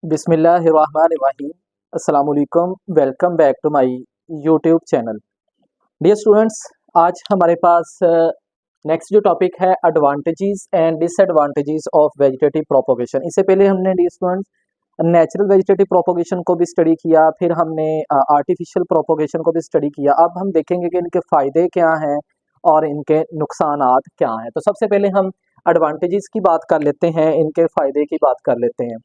बिस्मिल्लाहिर्रहमानिर्रहीम। अस्सलाम वालेकुम। Welcome back to my YouTube channel. Dear students, आज हमारे पास नेक्स्ट जो टॉपिक है advantages and disadvantages of vegetative propagation. इससे पहले हमने dear students natural vegetative propagation को भी स्टडी किया, फिर हमने आर्टिफिशियल प्रोपोगेशन को भी स्टडी किया। अब हम देखेंगे कि इनके फ़ायदे क्या हैं और इनके नुकसानात क्या हैं। तो सबसे पहले हम एडवांटेजेस की बात कर लेते हैं, इनके फ़ायदे की बात कर लेते हैं।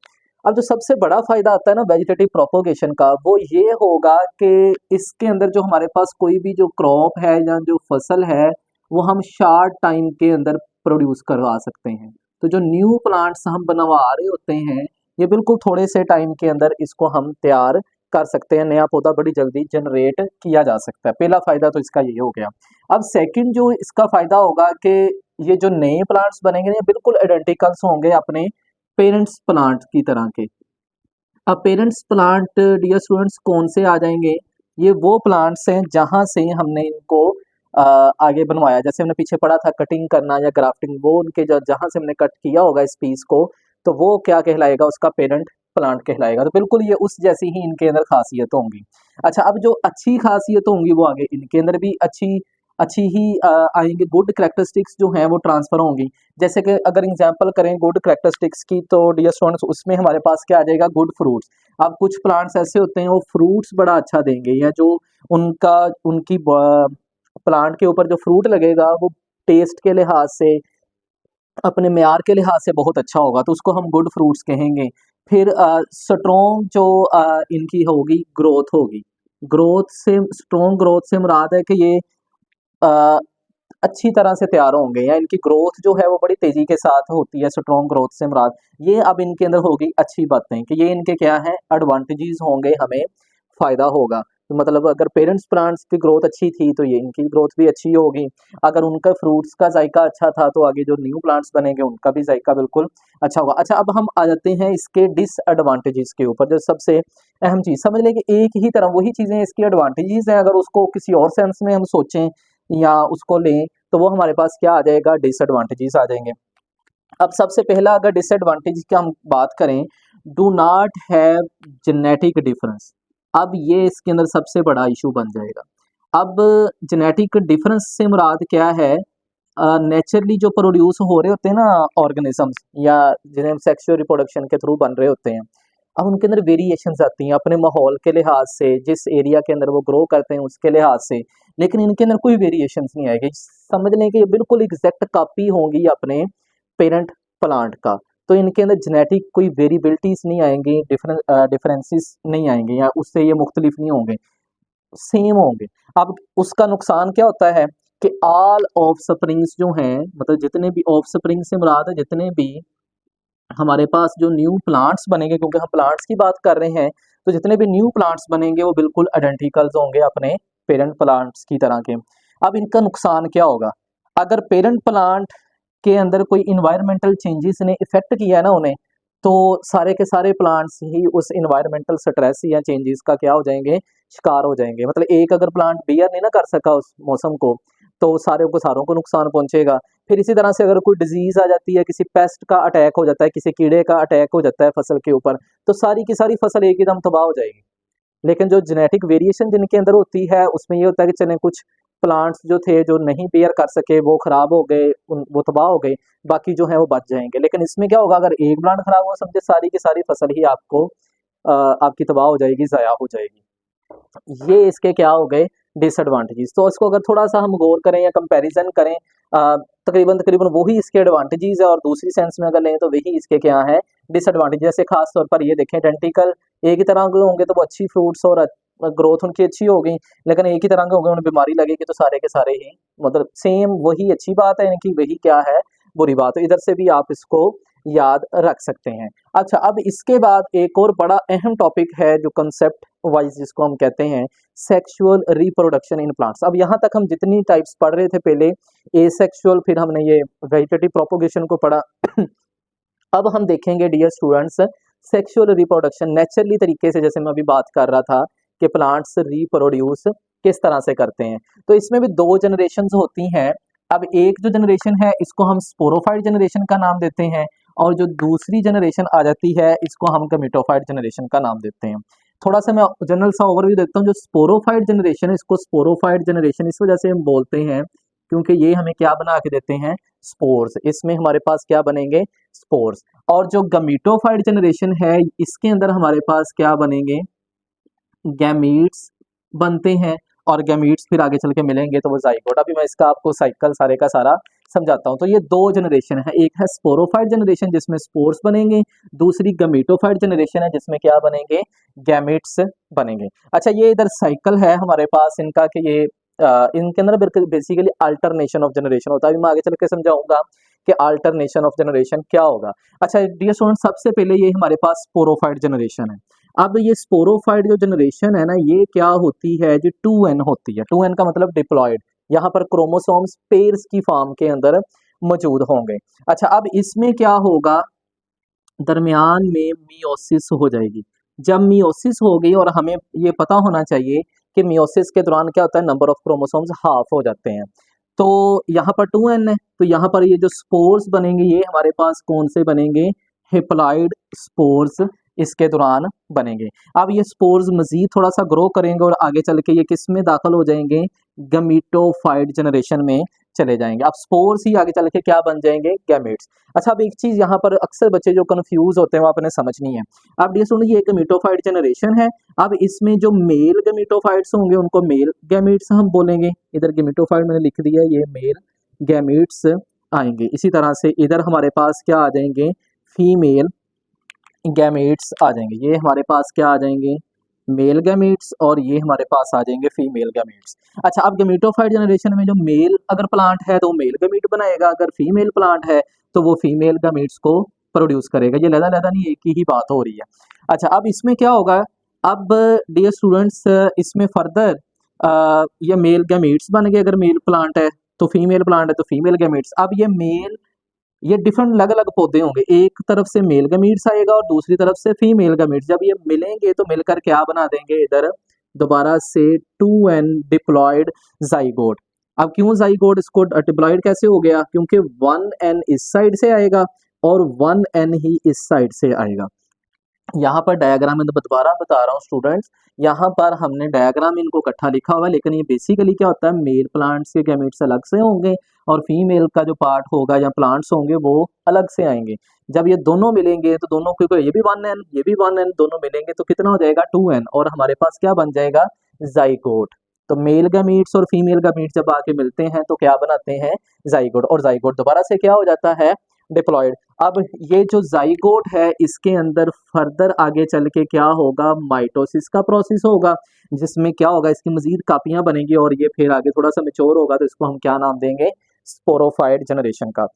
अब जो सबसे बड़ा फ़ायदा आता है ना वेजिटेटिव प्रोपोगेशन का, वो ये होगा कि इसके अंदर जो हमारे पास कोई भी जो क्रॉप है या जो फसल है, वो हम शॉर्ट टाइम के अंदर प्रोड्यूस करवा सकते हैं। तो जो न्यू प्लांट्स हम बनवा रहे होते हैं, ये बिल्कुल थोड़े से टाइम के अंदर इसको हम तैयार कर सकते हैं। नया पौधा बड़ी जल्दी जनरेट किया जा सकता है। पहला फ़ायदा तो इसका ये हो गया। अब सेकंड जो इसका फ़ायदा होगा कि ये जो नए प्लांट्स बनेंगे, ये बिल्कुल आइडेंटिकल्स होंगे अपने पेरेंट्स प्लांट की तरह के। अब पेरेंट्स प्लांट डियर स्टूडेंट्स कौन से आ जाएंगे? ये वो प्लांट्स हैं जहाँ से हमने इनको आगे बनवाया। जैसे हमने पीछे पढ़ा था कटिंग करना या ग्राफ्टिंग, वो उनके जहाँ से हमने कट किया होगा इस पीस को, तो वो क्या कहलाएगा? उसका पेरेंट प्लांट कहलाएगा। तो बिल्कुल ये उस जैसी ही इनके अंदर खासियत होंगी। अच्छा, अब जो अच्छी खासियत होंगी वो आगे इनके अंदर भी अच्छी अच्छी ही आएंगे। गुड करेक्टरिस्टिक्स जो हैं वो ट्रांसफर होंगी। जैसे कि अगर एग्जांपल करें गुड करेक्टरिस्टिक्स की, तो डियर स्टूडेंट्स उसमें हमारे पास क्या आ जाएगा? Good fruits. अब कुछ प्लांट्स ऐसे होते हैं वो फ्रूट्स बड़ा अच्छा देंगे, या जो उनका उनकी प्लांट के ऊपर जो फ्रूट लगेगा वो टेस्ट के लिहाज से, अपने म्यार के लिहाज से बहुत अच्छा होगा, तो उसको हम गुड फ्रूट्स कहेंगे। फिर स्ट्रॉन्ग जो इनकी होगी ग्रोथ होगी। ग्रोथ से, स्ट्रॉन्ग ग्रोथ से मुराद है कि ये अ, अच्छी तरह से तैयार होंगे, या इनकी ग्रोथ जो है वो बड़ी तेज़ी के साथ होती है। स्ट्रॉन्ग ग्रोथ से मुराद ये अब इनके अंदर होगी अच्छी बातें कि ये इनके क्या है एडवांटेजेस होंगे, हमें फ़ायदा होगा। तो मतलब अगर पेरेंट्स प्लांट्स की ग्रोथ अच्छी थी तो ये इनकी ग्रोथ भी अच्छी होगी। अगर उनका फ्रूट्स का जायका अच्छा था तो आगे जो न्यू प्लांट्स बनेंगे उनका भी जायका बिल्कुल अच्छा होगा। अच्छा, अब हम आ जाते हैं इसके डिसएडवांटेजेस के ऊपर। जो सबसे अहम चीज़ समझ लें कि एक ही तरह वही चीज़ें इसकी एडवांटेजेस हैं, अगर उसको किसी और सेंस में हम सोचें या उसको लें तो वो हमारे पास क्या आ जाएगा? डिसएडवांटेजेस आ जाएंगे। अब सबसे पहला अगर डिसएडवांटेज की हम बात करें, do not have genetic difference. अब ये इसके अंदर सबसे बड़ा इशू बन जाएगा। अब जेनेटिक डिफरेंस से मुराद क्या है? नेचुरली जो प्रोड्यूस हो रहे होते हैं ना ऑर्गेनिजम्स, या जिन्हें सेक्सुअल रिप्रोडक्शन के थ्रू बन रहे होते हैं, अब उनके अंदर वेरिएशंस आती हैं अपने माहौल के लिहाज से, जिस एरिया के अंदर वो ग्रो करते हैं उसके लिहाज से। लेकिन इनके अंदर कोई वेरिएशंस नहीं आएगी। समझ लें कि ये बिल्कुल एग्जैक्ट कॉपी होंगी अपने पेरेंट प्लांट का। तो इनके अंदर जेनेटिक कोई वेरिएबिलिटीज नहीं आएंगी, डिफरेंसेस नहीं आएंगे, या उससे ये मुख्तलिफ नहीं होंगे, सेम होंगे। अब उसका नुकसान क्या होता है कि ऑल ऑफ स्प्रिंग्स जो हैं, मतलब जितने भी ऑफ स्प्रिंग से मुराद है जितने भी हमारे पास जो न्यू प्लांट्स बनेंगे, क्योंकि हम प्लांट्स की बात कर रहे हैं, तो जितने भी न्यू प्लांट्स बनेंगे वो बिल्कुल आइडेंटिकल्स होंगे अपने पेरेंट प्लांट्स की तरह के। अब इनका नुकसान क्या होगा? अगर पेरेंट प्लांट के अंदर कोई इन्वायरमेंटल चेंजेस ने इफेक्ट किया है ना उन्हें, तो सारे के सारे प्लांट्स ही उस इन्वायरमेंटल स्ट्रेस या चेंजेस का क्या हो जाएंगे? शिकार हो जाएंगे। मतलब एक अगर प्लांट बियर नहीं ना कर सका उस मौसम को, तो सारों को नुकसान पहुंचेगा। फिर इसी तरह से अगर कोई डिजीज आ जाती है, किसी पेस्ट का अटैक हो जाता है, किसी कीड़े का अटैक हो जाता है फसल के ऊपर, तो सारी की सारी फसल एक ही दम तबाह हो जाएगी। लेकिन जो जेनेटिक वेरिएशन जिनके अंदर होती है उसमें ये होता है कि चले कुछ प्लांट्स जो थे जो नहीं बेयर कर सके वो खराब हो गए, वो तबाह हो गए, बाकी जो है वो बच जाएंगे। लेकिन इसमें क्या होगा? अगर एक प्लांट खराब हुआ, समझे सारी की सारी फसल ही आपको आपकी तबाह हो जाएगी, ज़ाया हो जाएगी। ये इसके क्या हो गए? डिसएडवांटेजेस। तो इसको अगर थोड़ा सा हम गौर करें या कंपैरिजन करें, तकरीबन तकरीबन वही इसके एडवांटेजेस है, और दूसरी सेंस में अगर लें तो वही इसके क्या है? डिसएडवांटेज। जैसे खास तौर पर ये देखें, आइडेंटिकल एक ही तरह के होंगे तो वो अच्छी फ्रूट्स और ग्रोथ उनकी अच्छी होगी। लेकिन एक ही तरह के होंगे, उन्हें बीमारी लगेगी, तो सारे के सारे ही मतलब सेम वही अच्छी बात है इनकी, वही क्या है? बुरी बात। तो इधर से भी आप इसको याद रख सकते हैं। अच्छा, अब इसके बाद एक और बड़ा अहम टॉपिक है जो कंसेप्ट वाइज जिसको हम कहते हैं सेक्सुअल रिप्रोडक्शन इन प्लांट्स। अब यहाँ तक हम जितनी टाइप्स पढ़ रहे थे पहले, एसेक्सुअल, फिर हमने ये वेजिटेटिव प्रोपोगेशन को पढ़ा। अब हम देखेंगे dear students sexual reproduction naturally तरीके से, जैसे मैं अभी बात कर रहा था कि प्लांट्स रिप्रोड्यूस किस तरह से करते हैं। तो इसमें भी दो जनरेशंस होती हैं। अब एक जो जनरेशन है इसको हम स्पोरोफाइट जनरेशन का नाम देते हैं, और जो दूसरी जनरेशन आ जाती है इसको हम गमीटोफाइट जनरेशन का नाम देते हैं। थोड़ा सा मैं जनरल सा ओवरव्यू देखता हूँ। जो स्पोरोफाइट जनरेशन है इसको स्पोरोफाइट जनरेशन इस वजह से हम बोलते हैं क्योंकि ये हमें क्या बना के देते हैं, स्पोर्स। इसमें हमारे पास क्या बनेंगे, स्पोर्स। और जो गमीटोफाइट जनरेशन है इसके अंदर हमारे पास क्या बनेंगे, गैमीट्स बनते हैं। और गैमीट्स फिर आगे चल के मिलेंगे तो वो जाइगोट। अभी मैं इसका आपको साइकिल सारे का सारा समझाता हूँ। तो ये दो जनरेशन है, एक है स्पोरोफाइट जनरेशन जिसमें स्पोर्स बनेंगे, दूसरी गमीटोफाइट जनरेशन है जिसमें क्या बनेंगे, गैमेट्स बनेंगे। अच्छा, ये इधर साइकिल है हमारे पास इनका कि ये इनके अंदर बेसिकली अल्टरनेशन ऑफ जनरेशन होता है। अभी मैं आगे चल के समझाऊंगा कि अल्टरनेशन ऑफ जनरेशन क्या होगा। अच्छा डियर स्टूडेंट, सबसे पहले ये हमारे पास स्पोरोफाइट जनरेशन है। अब ये स्पोरोफाइट जो जनरेशन है ना, ये क्या होती है जी, 2n होती है। 2n का मतलब डिप्लॉयड, यहाँ पर क्रोमोसोम्स पेयर्स की फॉर्म के अंदर मौजूद होंगे। अच्छा, अब इसमें क्या होगा, दरमियान में मियोसिस हो जाएगी। जब मियोसिस हो गई, और हमें ये पता होना चाहिए कि मियोसिस के दौरान क्या होता है, नंबर ऑफ क्रोमोसोम्स हाफ हो जाते हैं। तो यहाँ पर 2n है, तो यहाँ पर ये जो स्पोर्स बनेंगे ये हमारे पास कौन से बनेंगे, हेप्लॉइड स्पोर्स इसके दौरान बनेंगे। अब ये स्पोर्स मजीद थोड़ा सा ग्रो करेंगे और आगे चल के ये किस में दाखिल हो जाएंगे, गमीटोफाइट जनरेशन में चले जाएंगे। अब स्पोर्स ही आगे चल के क्या बन जाएंगे, गैमेट्स। अच्छा, अब एक चीज यहाँ पर अक्सर बच्चे जो कंफ्यूज होते हैं वो आपने समझनी है। अब ये सुनिए, ये गमीटोफाइट जनरेशन है। अब इसमें जो मेल गमीटोफाइट्स होंगे उनको मेल गैमेट्स हम बोलेंगे। इधर गमीटोफाइट मैंने लिख दिया, ये मेल गैमेट्स आएंगे। इसी तरह से इधर हमारे पास क्या आ जाएंगे, फीमेल गैमेट्स आ जाएंगे। ये हमारे पास क्या आ जाएंगे, मेल गैमेट्स, और ये हमारे पास आ जाएंगे फीमेल गैमेट्स। अच्छा, अब गमीटोफाइट जनरेशन में जो मेल अगर प्लांट है तो मेल गमीट बनाएगा, अगर फीमेल प्लांट है तो वो फीमेल गमीट्स को प्रोड्यूस करेगा। ये लहदा नहीं, एक ही बात हो रही है। अच्छा, अब इसमें क्या होगा, अब डियर स्टूडेंट्स इसमें फर्दर ये मेल गैमेट्स बन गए। अगर मेल प्लांट है तो फीमेल प्लांट है तो फीमेल गैमेट्स। अब ये डिफरेंट अलग अलग पौधे होंगे, एक तरफ से मेल गमीट्स आएगा और दूसरी तरफ से फीमेल गमीट्स। जब ये मिलेंगे तो मिलकर क्या बना देंगे, इधर दोबारा से 2n डिप्लॉयड जाइगोट। अब क्यों जाइगोट, इसको डिप्लॉयड कैसे हो गया, क्योंकि 1n इस साइड से आएगा और 1n ही इस साइड से आएगा। यहाँ पर डायग्राम में दोबारा बता रहा हूँ स्टूडेंट्स, यहाँ पर हमने डायग्राम इनको इकट्ठा लिखा हुआ है, लेकिन ये बेसिकली क्या होता है, मेल प्लांट्स के गैमेट्स अलग से होंगे और फीमेल का जो पार्ट होगा या प्लांट्स होंगे वो अलग से आएंगे। जब ये दोनों मिलेंगे तो दोनों को, ये भी 1n ये भी 1n, दोनों मिलेंगे तो कितना हो जाएगा, 2n, और हमारे पास क्या बन जाएगा, जाइगोट। तो मेल गैमेट्स और फीमेल गैमेट्स जब आके मिलते हैं तो क्या बनाते हैं, जाइगोट, और जाइगोट दोबारा से क्या हो जाता है, डिप्लॉयड। अब ये जो जाइगोट है इसके अंदर फर्दर आगे चल के क्या होगा, माइटोसिस का प्रोसेस होगा, जिसमें क्या होगा, इसकी मजीद कापियां बनेंगी और ये फिर आगे थोड़ा सा मेच्योर होगा तो इसको हम क्या नाम देंगे, स्पोरोफाइट जनरेशन का।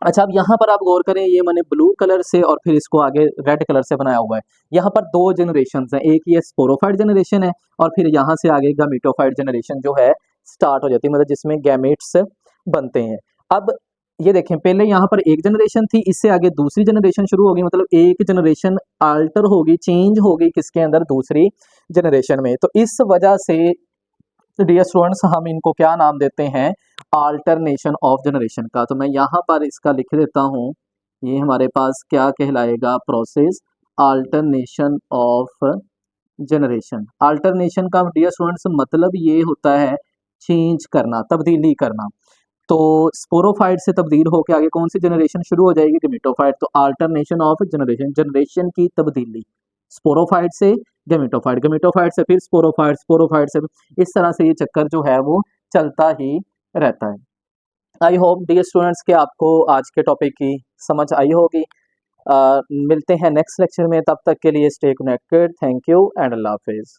अच्छा, अब यहाँ पर आप गौर करें, ये मैंने ब्लू कलर से और फिर इसको आगे रेड कलर से बनाया हुआ है। यहाँ पर दो जनरेशन हैं, एक ये स्पोरोफाइट जनरेशन है और फिर यहाँ से आगे गमीटोफाइट जनरेशन जो है स्टार्ट हो जाती है, मतलब जिसमें गैमेट्स बनते हैं। अब ये देखें, पहले यहाँ पर एक जनरेशन थी, इससे आगे दूसरी जनरेशन शुरू होगी, मतलब एक जनरेशन अल्टर होगी, चेंज होगी किसके अंदर, दूसरी जनरेशन में। तो इस वजह से डियर स्टूडेंट्स हम इनको क्या नाम देते हैं, अल्टरनेशन ऑफ जनरेशन का। तो मैं यहाँ पर इसका लिख देता हूँ, ये हमारे पास क्या कहलाएगा, process alternation of generation. Alternation का डियर स्टूडेंट्स मतलब ये होता है चेंज करना, तब्दीली करना। तो स्पोरोफाइट से तब्दील होकर आगे कौन सी जनरेशन शुरू हो जाएगी, गमीटोफाइट। तो अल्टरनेशन ऑफ जनरेशन, जनरेशन की तब्दीली, स्पोरोफाइट से गमीटोफाइट, गमीटोफाइट से फिर स्पोरोफाइट, स्पोरोफाइट से, इस तरह से ये चक्कर जो है वो चलता ही रहता है। आई होप डियर स्टूडेंट्स के आपको आज के टॉपिक की समझ आई होगी। मिलते हैं नेक्स्ट लेक्चर में, तब तक के लिए stay connected. Thank you and अल्लाह हाफिज़।